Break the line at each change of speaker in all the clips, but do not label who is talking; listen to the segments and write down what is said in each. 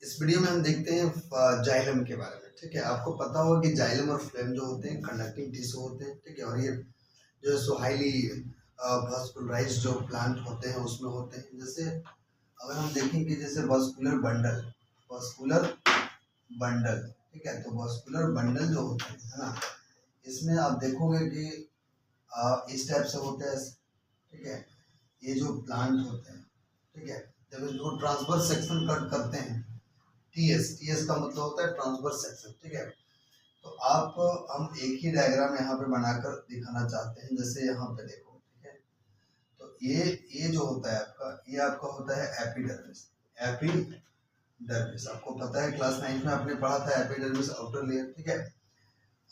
इस वीडियो में हम देखते हैं जाइलम के बारे में। ठीक है, आपको पता होगा कि जाइलम और फ्लोएम जो होते हैं कंडक्टिंग टिश्यू होते हैं। ठीक है, और ये जो है सो हाईली वास्कुलराइज्ड जो प्लांट होते हैं उसमें होते हैं। जैसे अगर हम देखें कि जैसे वास्कुलर बंडल, ठीक है, तो वास्कुलर बंडल जो होते हैं, है ना, इसमें आप देखोगे कि इस टाइप से होते हैं। ठीक है, ये जो प्लांट होते हैं, ठीक है, जब इसको ट्रांसवर्स सेक्शन कट करते हैं, टीएस का मतलब होता है ट्रांसवर्स सेक्शन। ठीक है, तो हम एक ही डायग्राम यहाँ पे बनाकर दिखाना चाहते हैं। जैसे यहाँ पे देखो, ठीक है, तो ये जो होता है ये आपका होता है एपिडर्मिस। एपिडर्मिस आपको पता है, क्लास 9 में आपने पढ़ा था एपिडर्मिस आउटर लेयर। ठीक है,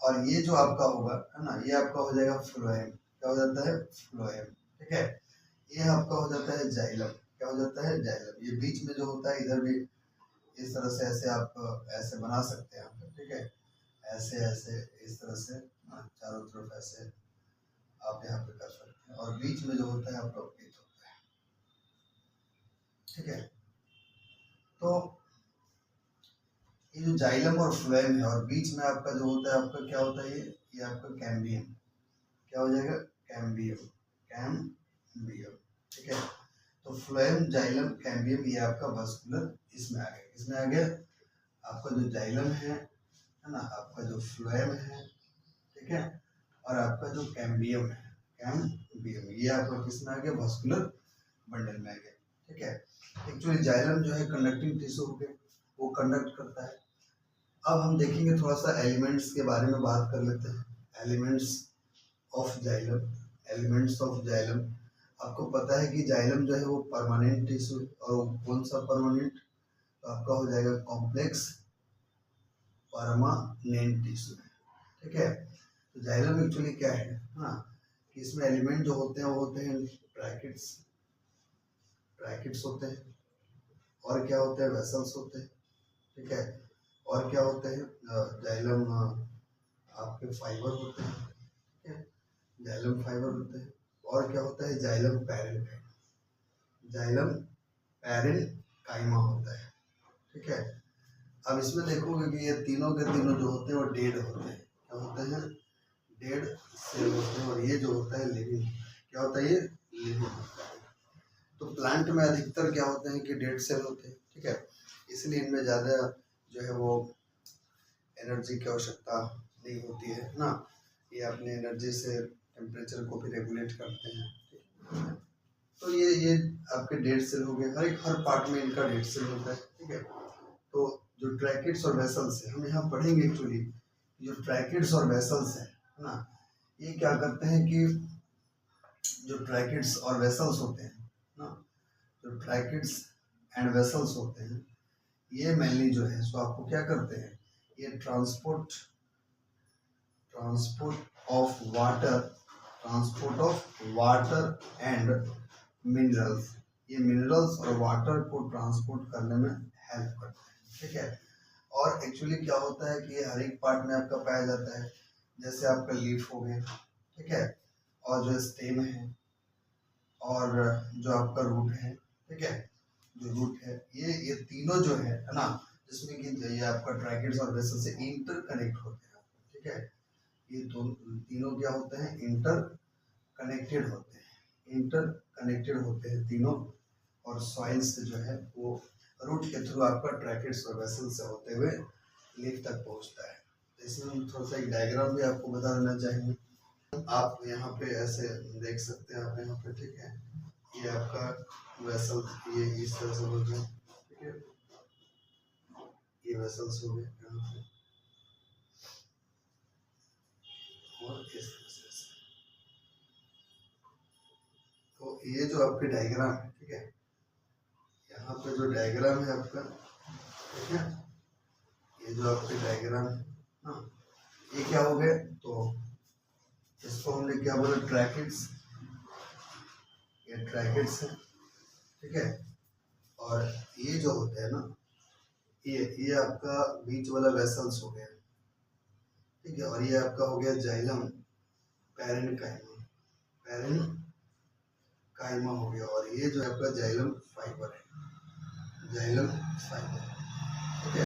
और ये जो आपका होगा, है ना, ये आपका हो जाएगा फ्लोएम। क्या हो जाता है? फ्लोएम। ठीक है, ये आपका हो जाता है जाइलम। क्या हो जाता है? जाइलम। ये बीच में जो होता है, इधर भी इस तरह से ऐसे आप ऐसे बना सकते हैं आप। ठीक है, ऐसे ऐसे इस तरह से चारों तरफ ऐसे आप यहाँ पे कर सकते हैं, और बीच में जो होता है आपका पीत होता है। ठीक है, तो ये जो जाइलम और फ्लोएम है, और बीच में आपका जो होता है, आपका क्या होता है? ये आपका कैम्बियम। क्या हो जाएगा? कैम्बियम। कैम्बियम। ठीक है, तो फ्लोएम, जाइलम, कैम्बियम, ये आपका वास्कुलर इसमें आ गया। इसमें आ गया आपका जो जाइलम है ना, आपका जो फ्लोएम है, ठीक है, और आपका जो कैम्बियम है, कैम्बियम, ये आपका किसमें आ गया? वास्कुलर बंडल में आ गया। ठीक है, एक्चुअली जाइलम जो है कंडक्टिंग टिश्यू हो गया, वो कंडक्ट करता है। अब हम देखेंगे थोड़ा सा एलिमेंट्स के बारे में बात कर लेते हैं। Elements of xylem. Elements of xylem, आपको पता है कि जाइलम जो है वो परमानेंट टिश्यू, और कौन सा परमानेंट? तो आपका हो जाएगा कॉम्प्लेक्स परमानेंट टिश्यू। ठीक है, तो जाइलम एक्चुअली क्या है ना, कि इसमें एलिमेंट जो होते हैं वो होते हैं ब्रैकेट्स होते हैं, और क्या होते हैं? वेसल्स होते हैं। ठीक है, और क्या होते हैं? जाइलम आपके फाइबर होते हैं। ठीक है, जाइलम फाइबर होते हैं, और क्या होता है? जाइलम पैरेन्काइमा होता है। ठीक है, अब इसमें देखोगे कि ये तीनों के तीनों जो होते हैं वो डेड होते हैं। क्या होते हैं? डेड सेल होते हैं, और ये जो होता है लिविंग। क्या होता है? ये लिविंग होता है। तो प्लांट में अधिकतर क्या होते हैं कि डेड सेल होते हैं। ठीक है, इसलिए इनमें ज़्यादा जो है वो एनर्जी की आवश्यकता नहीं होती है ना, ये अपने एनर्जी से टेम्परेचर को भी रेगुलेट करते हैं। तो ये आपके डेड सेल हो गए। हर पार्ट में इनका डेड सेल होता है। ठीक है, तो जो ट्रैकेट्स और वेसल्स है, हम यहाँ पढ़ेंगे एक्चुअली जो ट्रैकेट्स और वेसल्स है ना, ये क्या करते हैं कि जो ट्रैकेट्स और वेसल्स होते हैं ना, जो ट्रैकेट्स एंड वेसल्स होते हैं, ये मेनली जो है सो आपको क्या करते हैं? ये transport of water and minerals, ये मिनरल्स और वाटर को ट्रांसपोर्ट करने में हेल्प करते हैं। ठीक है, और एक्चुअली क्या होता है कि हर एक पार्ट में आपका पाया जाता है। जैसे आपका लीफ हो गया, ठीक है, और जो स्टेम है, और जो आपका रूट है। ठीक है, जो रूट है, ये तीनों जो है ना, जिसमें कि ये आपका ट्रैकेट्स और वेसल से इंटर कनेक्ट होते हैं। ठीक है, ये तीनों क्या होते हैं? इंटर कनेक्टेड होते हैं तीनों, और सॉइल से जो है वो रूट के थ्रू आपका ट्रैकेट्स और वेसल से होते हुए लीफ तक पहुंचता है। इसमें हम थोड़ा सा एक डायग्राम भी आपको बता देना चाहेंगे। आप यहाँ पे ऐसे देख सकते हैं, आप यहाँ पे, ठीक है, ये आपका वेसल, ये इस तरह से हो गया। ठीक है, ये वेसल्स हो गए यहाँ पे, और इस तरह से। तो ये जो आपके डायग्राम है, ठीक है, यहाँ पे जो डायग्राम है आपका, ठीक है, ये जो आपके डायग्राम है ना, ये क्या हो गए? तो इसको हमने क्या बोला? ट्रैकेट्स। ये ट्रैकेट्स है। ठीक है, और ये जो होते हैं ना, ये आपका बीच वाला वेसल्स हो गया। ठीक है, और ये आपका हो गया जाइलम पैरेन्काइमा हो गया, और ये जो आपका जाइलम फाइबर है, जाइलम फाइबर।